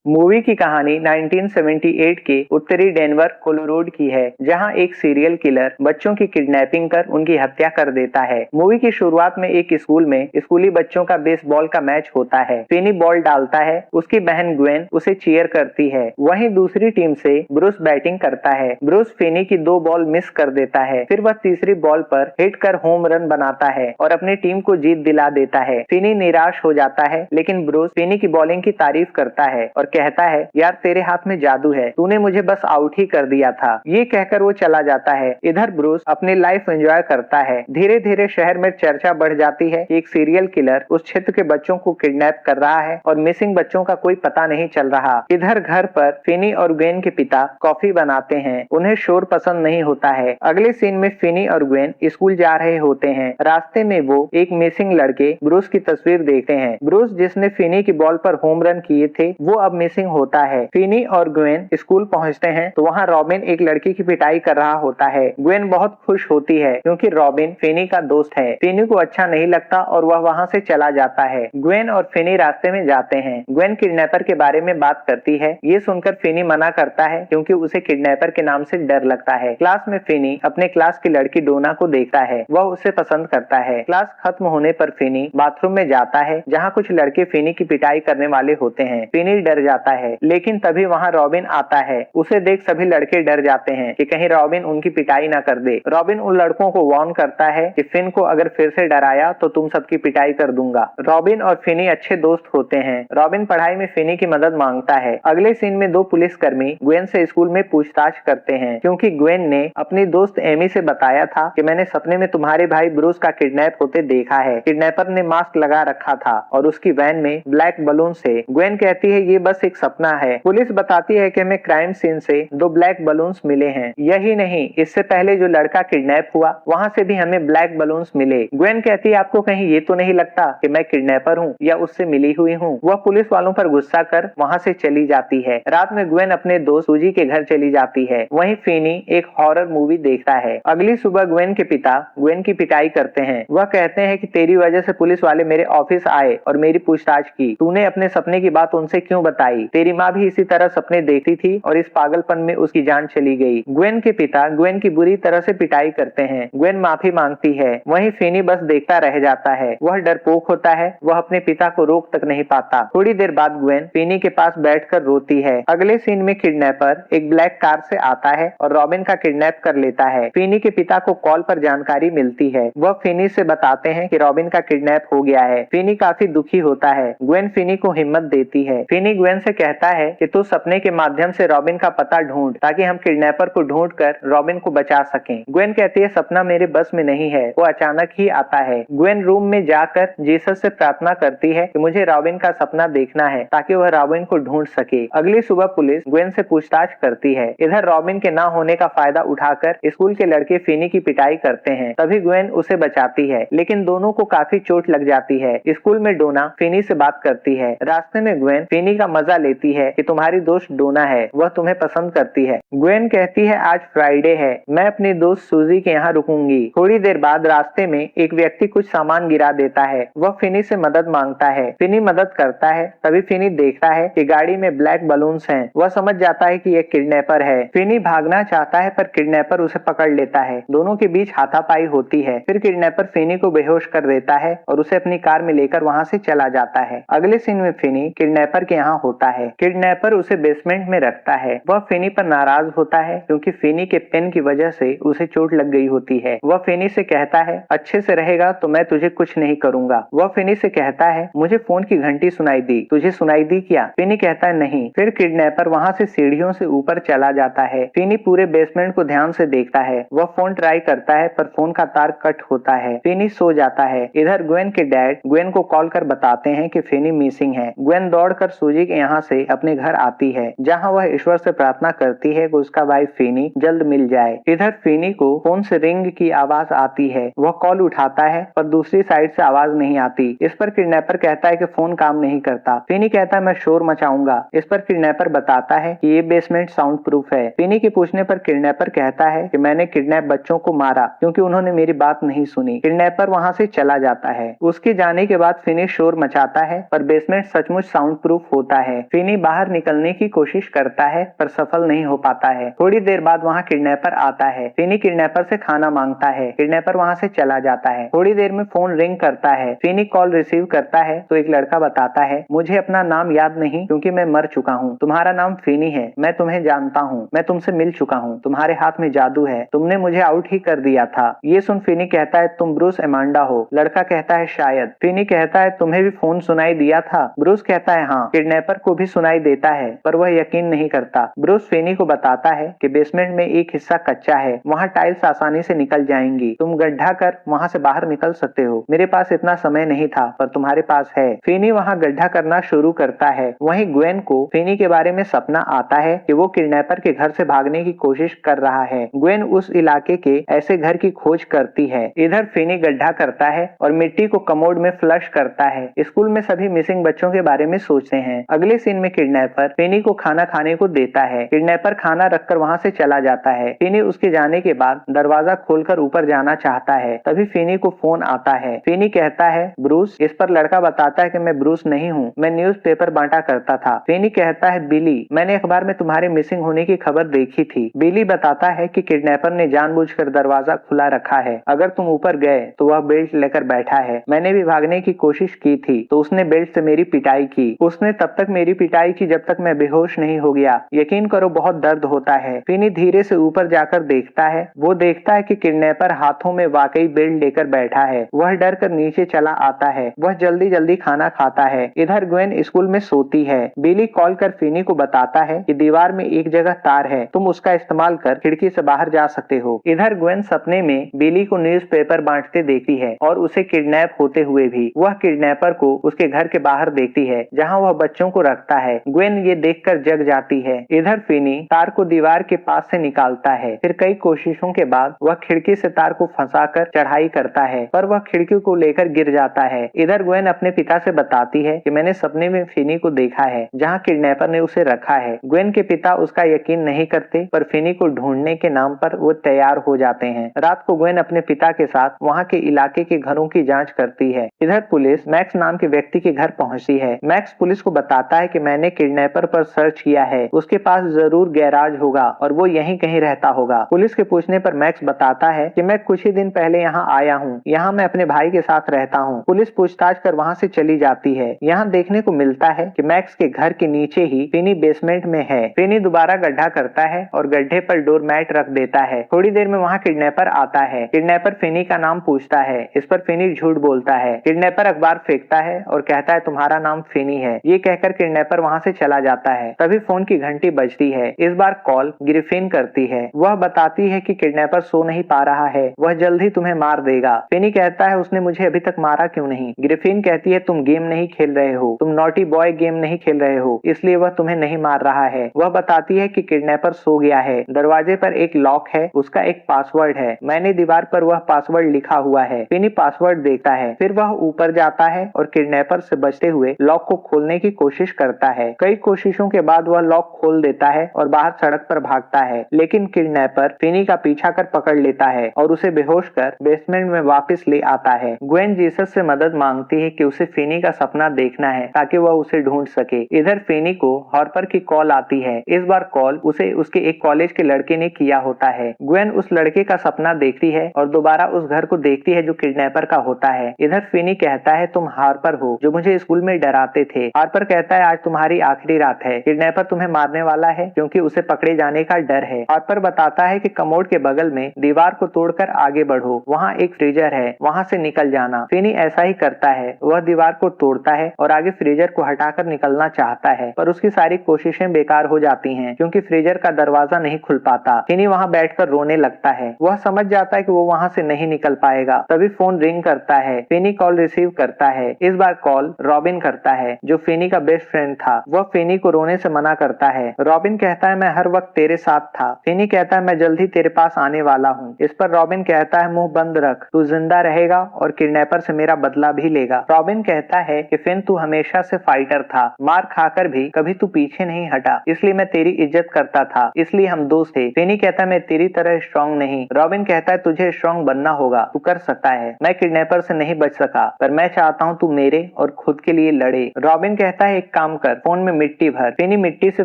Movie की कहानी 1978 के उत्तरी डेनवर कोलोराडो की है, जहां एक सीरियल किलर बच्चों की किडनैपिंग कर उनकी हत्या कर देता है। मूवी की शुरुआत में एक स्कूल में स्कूली बच्चों का बेसबॉल का मैच होता है। फिनी बॉल डालता है, उसकी बहन ग्वेन उसे चीयर करती है। वहीं दूसरी टीम से ब्रूस बैटिंग करता है। ब्रूस फिनी की 2 बॉल मिस कर देता है, फिर वह तीसरी बॉल पर हिट कर होम रन बनाता है और अपनी टीम को जीत दिला देता है। फिनी निराश हो जाता है, लेकिन ब्रूस फिनी की बॉलिंग की तारीफ करता है और कहता है, यार तेरे हाथ में जादू है, तूने मुझे बस आउट ही कर दिया था। ये कहकर वो चला जाता है। इधर ब्रूस अपनी लाइफ एंजॉय करता है। धीरे धीरे शहर में चर्चा बढ़ जाती है कि एक सीरियल किलर उस क्षेत्र के बच्चों को किडनैप कर रहा है और मिसिंग बच्चों का कोई पता नहीं चल रहा। इधर घर पर फिनी और ग्वेन के पिता कॉफी बनाते हैं। उन्हें शोर पसंद नहीं होता है। अगले सीन में फिनी और ग्वेन स्कूल जा रहे होते हैं। रास्ते में वो एक मिसिंग लड़के ब्रूस की तस्वीर देखते हैं। ब्रूस जिसने फिनी की बॉल पर होम रन किए थे, वो अब मिसिंग होता है। फिनी और ग्वेन स्कूल पहुंचते हैं तो वहां रॉबिन एक लड़की की पिटाई कर रहा होता है। ग्वेन बहुत खुश होती है क्योंकि रॉबिन फिनी का दोस्त है। फिनी को अच्छा नहीं लगता और वह वहां से चला जाता है। ग्वेन और फिनी रास्ते में जाते हैं। ग्वेन किडनैपर के बारे में बात करती है। ये सुनकर फिनी मना करता है क्योंकि उसे किडनैपर के नाम से डर लगता है। क्लास में फिनी अपने क्लास की लड़की डोना को देखता है। वह उसे पसंद करता है। क्लास खत्म होने पर फिनी बाथरूम में जाता है, जहाँ कुछ लड़के फिनी की पिटाई करने वाले होते हैं। फिनी डर जाता है, लेकिन तभी वहाँ रॉबिन आता है। उसे देख सभी लड़के डर जाते हैं कि कहीं रॉबिन उनकी पिटाई ना कर दे। रॉबिन उन लड़कों को वार्न करता है कि फिन को अगर फिर से डराया तो तुम सबकी पिटाई कर दूंगा। रॉबिन और फिनी अच्छे दोस्त होते हैं। रॉबिन पढ़ाई में फिनी की मदद मांगता है। अगले सीन में 2 पुलिसकर्मी ग्वेन से स्कूल में पूछताछ करते हैं क्योंकि ग्वेन ने अपनी दोस्त एमी से बताया था कि मैंने सपने में तुम्हारे भाई ब्रूस का किडनैप होते देखा है। किडनैपर ने मास्क लगा रखा था और उसकी वैन में ब्लैक बलून से। ग्वेन कहती है ये बस एक सपना है। पुलिस बताती है कि हमें क्राइम सीन से 2 ब्लैक बलून्स मिले हैं। यही नहीं, इससे पहले जो लड़का किडनैप हुआ वहाँ से भी हमें ब्लैक बलून्स मिले। ग्वेन कहती है आपको कहीं ये तो नहीं लगता कि मैं किडनैपर हूँ या उससे मिली हुई हूँ। वह पुलिस वालों पर गुस्सा कर वहाँ से चली जाती है। रात में ग्वेन अपने दोस्त सूजी के घर चली जाती है। वहीं फिनी एक हॉरर मूवी देखता है। अगली सुबह ग्वेन के पिता ग्वेन की पिटाई करते हैं। वह कहते हैं कि तेरी वजह से पुलिस वाले मेरे ऑफिस आए और मेरी पूछताछ की। तूने अपने सपने की बात उनसे क्यों बताई? तेरी माँ भी इसी तरह सपने देखती थी और इस पागलपन में उसकी जान चली गई। ग्वेन के पिता ग्वेन की बुरी तरह से पिटाई करते हैं। ग्वेन माफी मांगती है। वहीं फिनी बस देखता रह जाता है। वह डरपोक होता है। वह अपने पिता को रोक तक नहीं पाता। थोड़ी देर बाद ग्वेन फिनी के पास बैठकर रोती है। अगले सीन में किडनैपर एक ब्लैक कार से आता है और रॉबिन का किडनैप कर लेता है। फिनी के पिता को कॉल पर जानकारी मिलती है। वह फिनी से बताते हैं कि रॉबिन का किडनैप हो गया है। फिनी काफी दुखी होता है। ग्वेन फिनी को हिम्मत देती है। फिनी ग्वेन से कहता है कि तू सपने के माध्यम से रॉबिन का पता ढूंढ ताकि हम किडनैपर को ढूंढ कर रॉबिन को बचा सकें। ग्वेन कहती है सपना मेरे बस में नहीं है, वो अचानक ही आता है। ग्वेन रूम में जाकर जीसस से प्रार्थना करती है कि मुझे रॉबिन का सपना देखना है ताकि वह रॉबिन को ढूंढ सके। अगली सुबह पुलिस ग्वेन से पूछताछ करती है। इधर रॉबिन के ना होने का फायदा उठाकर स्कूल के लड़के फिनी की पिटाई करते हैं। तभी ग्वेन उसे बचाती है, लेकिन दोनों को काफी चोट लग जाती है। स्कूल में डोना फिनी से बात करती है। रास्ते में ग्वेन फिनी का मजा लेती है कि तुम्हारी दोस्त डोना है, वह तुम्हें पसंद करती है। ग्वेन कहती है आज फ्राइडे है, मैं अपनी दोस्त सूजी के यहाँ रुकूंगी। थोड़ी देर बाद रास्ते में एक व्यक्ति कुछ सामान गिरा देता है। वह फिनी से मदद मांगता है। फिनी मदद करता है। तभी फिनी देखता है कि गाड़ी में ब्लैक बलून्स हैं। वह समझ जाता है कि यह किडनैपर है। फिनी भागना चाहता है पर किडनैपर उसे पकड़ लेता है। दोनों के बीच हाथापाई होती है। फिर किडनैपर फिनी को बेहोश कर देता है और उसे अपनी कार में लेकर वहां से चला जाता है। अगले सीन में फिनी किडनैपर के यहाँ होता है। किडनैपर उसे बेसमेंट में रखता है। वह फिनी पर नाराज होता है क्योंकि फिनी के पेन की वजह से उसे चोट लग गई होती है। वह फिनी से कहता है अच्छे से रहेगा तो मैं तुझे कुछ नहीं करूंगा। वह फिनी से कहता है मुझे फोन की घंटी सुनाई दी, तुझे सुनाई दी क्या? फिनी कहता है नहीं। फिर किडनैपर वहां से सीढ़ियों से ऊपर चला जाता है। फिनी पूरे बेसमेंट को ध्यान से देखता है। वह फोन ट्राई करता है पर फोन का तार कट होता है। फिनी सो जाता है। इधर ग्वेन के डैड ग्वेन को कॉल कर बताते हैं कि फिनी मिसिंग है। ग्वेन दौड़कर सूजी के यहाँ से अपने घर आती है, जहाँ वह ईश्वर से प्रार्थना करती है कि उसका भाई फिनी जल्द मिल जाए। इधर फिनी को फोन से रिंग की आवाज आती है। वह कॉल उठाता है पर दूसरी साइड से आवाज नहीं आती। इस पर किडनैपर कहता है कि फोन काम नहीं करता। फिनी कहता है मैं शोर मचाऊंगा। इस पर किडनैपर बताता है कि ये बेसमेंट साउंड प्रूफ है। फिनी के पूछने पर किडनैपर कहता है कि मैंने किडनैप बच्चों को मारा क्योंकि उन्होंने मेरी बात नहीं सुनी। किडनैपर वहां से चला जाता है। उसके जाने के बाद फिनी शोर मचाता है पर बेसमेंट सचमुच साउंड प्रूफ होता है। है। फिनी बाहर निकलने की कोशिश करता है पर सफल नहीं हो पाता है। थोड़ी देर बाद वहाँ किडनैपर आता है। फिनी किडनैपर से खाना मांगता है। किडनैपर वहाँ से चला जाता है। थोड़ी देर में फोन रिंग करता है। फिनी कॉल रिसीव करता है तो एक लड़का बताता है, मुझे अपना नाम याद नहीं क्योंकि मैं मर चुका हूँ। तुम्हारा नाम फिनी है, मैं तुम्हें जानता हूँ, मैं तुमसे मिल चुका हूँ, तुम्हारे हाथ में जादू है, तुमने मुझे आउट ही कर दिया था। ये सुन फिनी कहता है, तुम ब्रूस एमांडा हो। लड़का कहता है शायद। फिनी कहता है, तुम्हें भी फोन सुनाई दिया था? ब्रूस कहता है हाँ। किडनैपर को भी सुनाई देता है पर वह यकीन नहीं करता। ब्रूस फिनी को बताता है कि बेसमेंट में एक हिस्सा कच्चा है, वहाँ टाइल्स आसानी से निकल जाएंगी, तुम गड्ढा कर वहाँ से बाहर निकल सकते हो। मेरे पास इतना समय नहीं था पर तुम्हारे पास है। फिनी वहाँ गड्ढा करना शुरू करता है। वहीं ग्वेन को फिनी के बारे में सपना आता है कि वो किडनैपर के घर से भागने की कोशिश कर रहा है। ग्वेन उस इलाके के ऐसे घर की खोज करती है। इधर फिनी गड्ढा करता है और मिट्टी को कमोड में फ्लश करता है। स्कूल में सभी मिसिंग बच्चों के बारे में सोचते हैं। अगले सीन में किडनैपर फिनी को खाना खाने को देता है। किडनैपर खाना रखकर वहाँ से चला जाता है। फिनी उसके जाने के बाद दरवाजा खोलकर ऊपर जाना चाहता है। तभी फिनी को फोन आता है। फिनी कहता है ब्रूस। इस पर लड़का बताता है कि मैं ब्रूस नहीं हूँ, मैं न्यूज़पेपर बांटा करता था। फिनी कहता है बिली, मैंने अखबार में तुम्हारे मिसिंग होने की खबर देखी थी। बिली बताता है कि किडनैपर ने जानबूझकर दरवाजा खुला रखा है, अगर तुम ऊपर गए तो वह बेल्ट लेकर बैठा है। मैंने भी भागने की कोशिश की थी तो उसने बेल्ट से मेरी पिटाई की। उसने तब तक मेरी पिटाई की जब तक मैं बेहोश नहीं हो गया। यकीन करो बहुत दर्द होता है। फिनी धीरे से ऊपर जाकर देखता है। वो देखता है कि किडनैपर हाथों में वाकई बेल्ट लेकर बैठा है। वह डर कर नीचे चला आता है। वह जल्दी जल्दी खाना खाता है। इधर ग्वेन स्कूल में सोती है। बिली कॉल कर फिनी को बताता है कि दीवार में एक जगह तार है, तुम उसका इस्तेमाल कर खिड़की से बाहर जा सकते हो। इधर ग्वेन सपने में बिली को न्यूज़पेपर बांटते देखती है और उसे किडनैप होते हुए भी। वह किडनैपर को उसके घर के बाहर देखती है जहां वह बच्चों को रखता है। ग्वेन ये देखकर जग जाती है। इधर फिनी तार को दीवार के पास से निकालता है। फिर कई कोशिशों के बाद वह खिड़की से तार को फंसाकर चढ़ाई करता है पर वह खिड़की को लेकर गिर जाता है। इधर ग्वेन अपने पिता से बताती है कि मैंने सपने में फिनी को देखा है जहां किडनैपर ने उसे रखा है। ग्वेन के पिता उसका यकीन नहीं करते पर फिनी को ढूंढने के नाम पर वो तैयार हो जाते हैं। रात को ग्वेन अपने पिता के साथ वहां के इलाके के घरों की जांच करती है। इधर पुलिस मैक्स नाम के व्यक्ति के घर पहुंचती है। मैक्स पुलिस को बताता है कि मैंने किडनैपर पर सर्च किया है, उसके पास जरूर गैराज होगा और वो यहीं कहीं रहता होगा। पुलिस के पूछने पर मैक्स बताता है कि मैं कुछ ही दिन पहले यहाँ आया हूँ, यहाँ मैं अपने भाई के साथ रहता हूँ। पुलिस पूछताछ कर वहाँ से चली जाती है। यहाँ देखने को मिलता है कि मैक्स के घर के नीचे ही फिनी बेसमेंट में है। फिनी दोबारा गड्ढा करता है और गड्ढे पर डोर मैट रख देता है। थोड़ी देर में वहाँ किडनैपर आता है। किडनैपर फिनी का नाम पूछता है। इस पर फिनी झूठ बोलता है। किडनैपर अखबार फेंकता है और कहता है तुम्हारा नाम फिनी है। ये कहकर किडनैपर वहाँ से चला जाता है। तभी फोन की घंटी बजती है। इस बार कॉल ग्रिफिन करती है। वह बताती है कि किडनैपर सो नहीं पा रहा है, वह जल्द ही तुम्हें मार देगा। फिनी कहता है उसने मुझे अभी तक मारा क्यों नहीं। ग्रिफिन कहती है तुम गेम नहीं खेल रहे हो, तुम नॉटी बॉय गेम नहीं खेल रहे हो, इसलिए वह तुम्हें नहीं मार रहा है। वह बताती है कि किडनैपर सो गया है। दरवाजे पर एक लॉक है, उसका एक पासवर्ड है, मैंने दीवार पर वह पासवर्ड लिखा हुआ है। फिनी पासवर्ड देखता है। फिर वह ऊपर जाता है और किडनैपर से बचते हुए लॉक को खोलने की कोशिश करता है। कई कोशिशों के बाद वह लॉक खोल देता है और बाहर सड़क पर भागता है, लेकिन किडनैपर फिनी का पीछा कर पकड़ लेता है और उसे बेहोश कर बेसमेंट में वापस ले आता है। ग्वेन जीसस से मदद मांगती है कि उसे फिनी का सपना देखना है ताकि वह उसे ढूंढ सके। इधर फिनी को हार्पर की कॉल आती है। इस बार कॉल उसे उसके एक कॉलेज के लड़के ने किया होता है। ग्वेन उस लड़के का सपना देखती है और दोबारा उस घर को देखती है जो किडनैपर का होता है। इधर फिनी कहता है तुम हार्पर हो जो मुझे स्कूल में डराते थे। हार्पर कहता है आज तुम्हारी आखिरी रात है, किडनैपर तुम्हें मारने वाला है क्योंकि उसे पकड़े जाने का डर है। हार्पर बताता है कि कमोड के बगल में दीवार को तोड़कर आगे बढ़ो, वहाँ एक फ्रीजर है, वहाँ से निकल जाना। फिनी ऐसा ही करता है। वह दीवार को तोड़ता है और आगे फ्रीजर को हटाकर निकलना चाहता है पर उसकी सारी कोशिशें बेकार हो जाती हैं क्योंकि फ्रीजर का दरवाजा नहीं खुल पाता। फिनी वहाँ बैठकर रोने लगता है। वह समझ जाता है कि वो वहाँ से नहीं निकल पाएगा। तभी फोन रिंग करता है। फिनी कॉल रिसीव करता है। इस बार कॉल रॉबिन करता है जो फिनी का बेस्ट फ्रेंड था। वह फिनी को रोने से मना करता है। रॉबिन कहता है मैं हर वक्त तेरे साथ था। फिनी कहता है मैं जल्दी तेरे पास आने वाला हूँ। इस पर रॉबिन कहता है मुंह बंद रख, तू जिंदा रहेगा और किडनैपर से मेरा बदला भी लेगा। रॉबिन कहता है कि फिन तू हमेशा से फाइटर था, मार खाकर भी कभी तू पीछे नहीं हटा, इसलिए मैं तेरी इज्जत करता था, इसलिए हम दोस्त थे। फिनी कहता है मैं तेरी तरह स्ट्रांग नहीं। रॉबिन कहता है तुझे स्ट्रांग बनना होगा, तू कर सकता है। मैं किडनैपर से नहीं बच सका पर मैं चाहता हूँ तू मेरे और खुद के लिए लड़े। रॉबिन कहता है एक काम काम कर, फोन में मिट्टी भर। फिनी मिट्टी से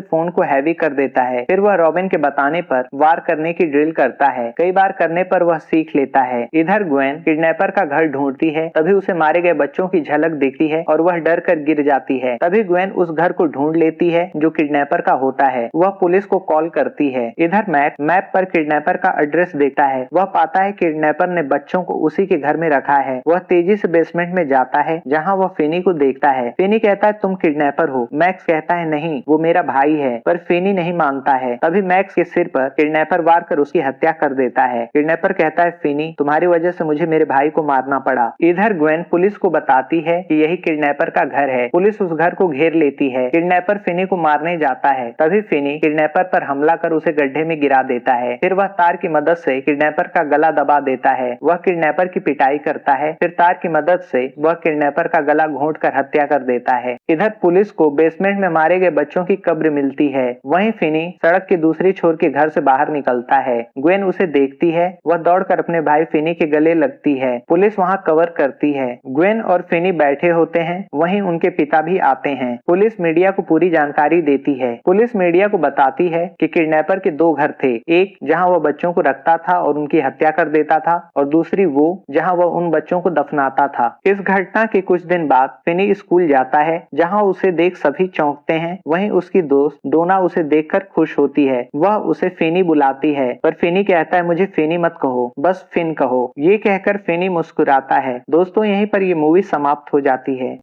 फोन को हैवी कर देता है। फिर वह रॉबिन के बताने पर वार करने की ड्रिल करता है। कई बार करने पर वह सीख लेता है। इधर ग्वेन किडनैपर का घर ढूंढती है। तभी उसे मारे गए बच्चों की झलक दिखती है और वह डर कर गिर जाती है। तभी ग्वेन उस घर को ढूंढ लेती है जो किडनैपर का होता है। वह पुलिस को कॉल करती है। इधर मैक मैप पर किडनैपर का एड्रेस देखता है। वह पाता है किडनैपर ने बच्चों को उसी के घर में रखा है। वह तेजी से बेसमेंट में जाता है जहाँ वह फिनी को देखता है। फिनी कहता है तुम किडनैपर हो। मैक्स कहता है नहीं, वो मेरा भाई है, पर फिनी नहीं मानता है। तभी मैक्स के सिर पर किडनैपर वार कर उसकी हत्या कर देता है। किडनैपर कहता है फिनी, तुम्हारी वजह से मुझे मेरे भाई को मारना पड़ा। इधर ग्वेन पुलिस को बताती है कि यही किडनैपर का घर है। पुलिस उस घर को घेर लेती है। किडनैपर फिनी को मारने जाता है। तभी फिनी किडनैपर पर हमला कर उसे गड्ढे में गिरा देता है। फिर वह तार की मदद से किडनैपर का गला दबा देता है। वह किडनैपर की पिटाई करता है। फिर तार की मदद से वह किडनैपर का गला घोंट कर हत्या कर देता है। इधर पुलिस को बेसमेंट में मारे गए बच्चों की कब्र मिलती है। वहीं फिनी सड़क के दूसरी छोर के घर से बाहर निकलता है। ग्वेन उसे देखती है। वह दौड़कर अपने भाई फिनी के गले लगती है। पुलिस वहां कवर करती है। ग्वेन और फिनी बैठे होते हैं। वहीं उनके पिता भी आते हैं। पुलिस मीडिया को पूरी जानकारी देती है। पुलिस मीडिया को बताती है कि किडनैपर के दो घर थे, एक जहां वह बच्चों को रखता था और उनकी हत्या कर देता था, और दूसरी वो जहां वह उन बच्चों को दफनाता था। इस घटना के कुछ दिन बाद फिनी स्कूल जाता है, जहां उसे देख सभी चौंकते हैं। वहीं उसकी दोस्त डोना उसे देखकर खुश होती है। वह उसे फिनी बुलाती है, पर फिनी कहता है मुझे फिनी मत कहो, बस फिन कहो। ये कहकर फिनी मुस्कुराता है। दोस्तों, यहीं पर ये मूवी समाप्त हो जाती है।